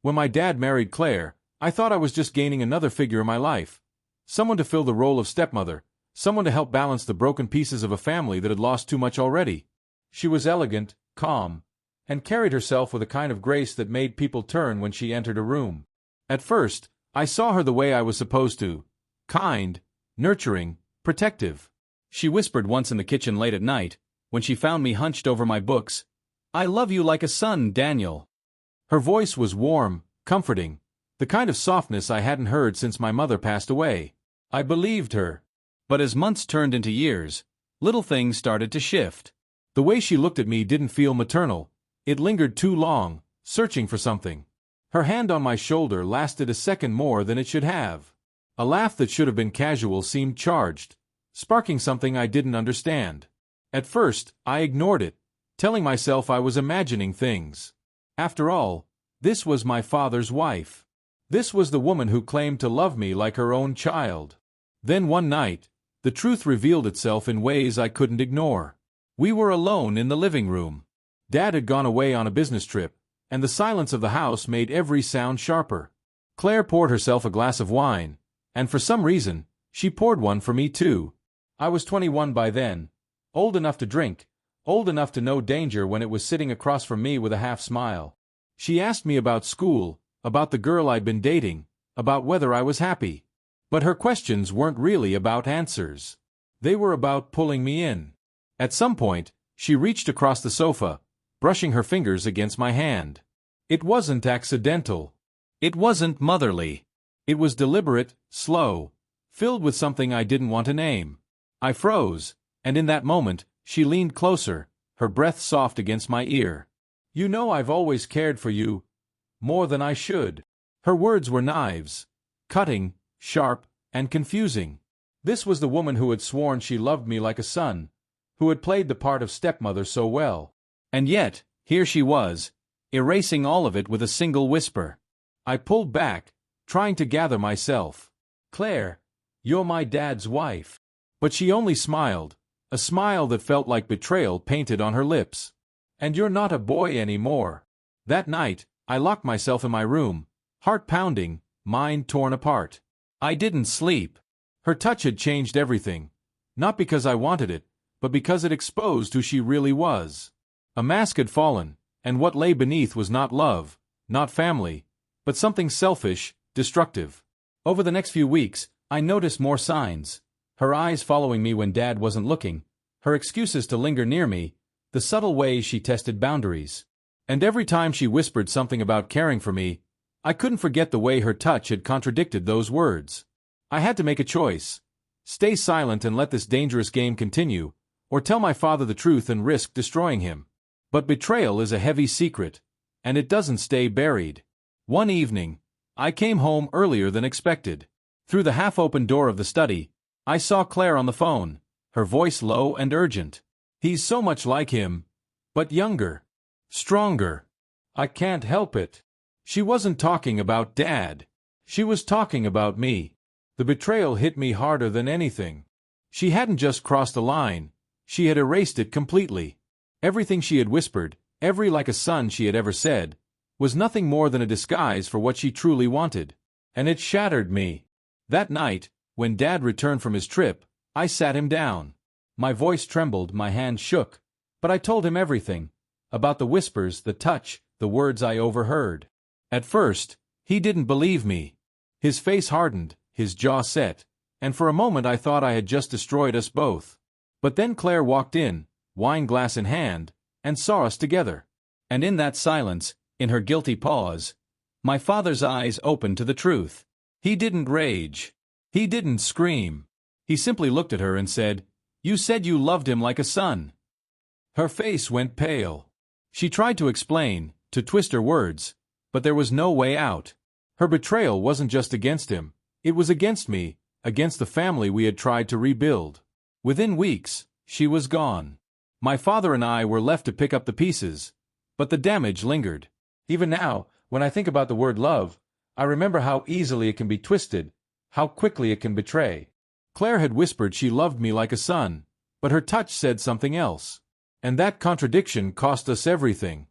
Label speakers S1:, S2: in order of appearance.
S1: When my dad married Claire, I thought I was just gaining another figure in my life. Someone to fill the role of stepmother, someone to help balance the broken pieces of a family that had lost too much already. She was elegant, calm, and carried herself with a kind of grace that made people turn when she entered a room. At first, I saw her the way I was supposed to. Kind, nurturing, protective. She whispered once in the kitchen late at night, when she found me hunched over my books, "I love you like a son, Daniel." Her voice was warm, comforting, the kind of softness I hadn't heard since my mother passed away. I believed her. But as months turned into years, little things started to shift. The way she looked at me didn't feel maternal. It lingered too long, searching for something. Her hand on my shoulder lasted a second more than it should have. A laugh that should have been casual seemed charged, sparking something I didn't understand. At first, I ignored it, telling myself I was imagining things. After all, this was my father's wife. This was the woman who claimed to love me like her own child. Then one night, the truth revealed itself in ways I couldn't ignore. We were alone in the living room. Dad had gone away on a business trip, and the silence of the house made every sound sharper. Claire poured herself a glass of wine, and for some reason, she poured one for me too. I was 21 by then, old enough to drink, old enough to know danger when it was sitting across from me with a half smile. She asked me about school, about the girl I'd been dating, about whether I was happy. But her questions weren't really about answers. They were about pulling me in. At some point, she reached across the sofa, brushing her fingers against my hand. It wasn't accidental. It wasn't motherly. It was deliberate, slow, filled with something I didn't want to name. I froze, and in that moment, she leaned closer, her breath soft against my ear. "You know I've always cared for you, more than I should." Her words were knives, cutting, sharp, and confusing. This was the woman who had sworn she loved me like a son, who had played the part of stepmother so well. And yet, here she was, erasing all of it with a single whisper. I pulled back, trying to gather myself. "Claire, you're my dad's wife." But she only smiled, a smile that felt like betrayal painted on her lips. "And you're not a boy anymore." That night, I locked myself in my room, heart pounding, mind torn apart. I didn't sleep. Her touch had changed everything, not because I wanted it, but because it exposed who she really was. A mask had fallen, and what lay beneath was not love, not family, but something selfish, destructive. Over the next few weeks, I noticed more signs. Her eyes following me when Dad wasn't looking, her excuses to linger near me, the subtle ways she tested boundaries. And every time she whispered something about caring for me, I couldn't forget the way her touch had contradicted those words. I had to make a choice. Stay silent and let this dangerous game continue, or tell my father the truth and risk destroying him. But betrayal is a heavy secret, and it doesn't stay buried. One evening, I came home earlier than expected. Through the half-open door of the study, I saw Claire on the phone, her voice low and urgent. "He's so much like him, but younger, stronger. I can't help it." She wasn't talking about Dad. She was talking about me. The betrayal hit me harder than anything. She hadn't just crossed a line, she had erased it completely. Everything she had whispered, every like a son she had ever said, was nothing more than a disguise for what she truly wanted. And it shattered me. That night, when Dad returned from his trip, I sat him down. My voice trembled, my hand shook, but I told him everything, about the whispers, the touch, the words I overheard. At first, he didn't believe me. His face hardened, his jaw set, and for a moment I thought I had just destroyed us both. But then Claire walked in, wine glass in hand, and saw us together. And in that silence, in her guilty pause, my father's eyes opened to the truth. He didn't rage. He didn't scream. He simply looked at her and said, "You said you loved him like a son." Her face went pale. She tried to explain, to twist her words, but there was no way out. Her betrayal wasn't just against him, it was against me, against the family we had tried to rebuild. Within weeks, she was gone. My father and I were left to pick up the pieces, but the damage lingered. Even now, when I think about the word love, I remember how easily it can be twisted, how quickly it can betray. Claire had whispered she loved me like a son, but her touch said something else. And that contradiction cost us everything.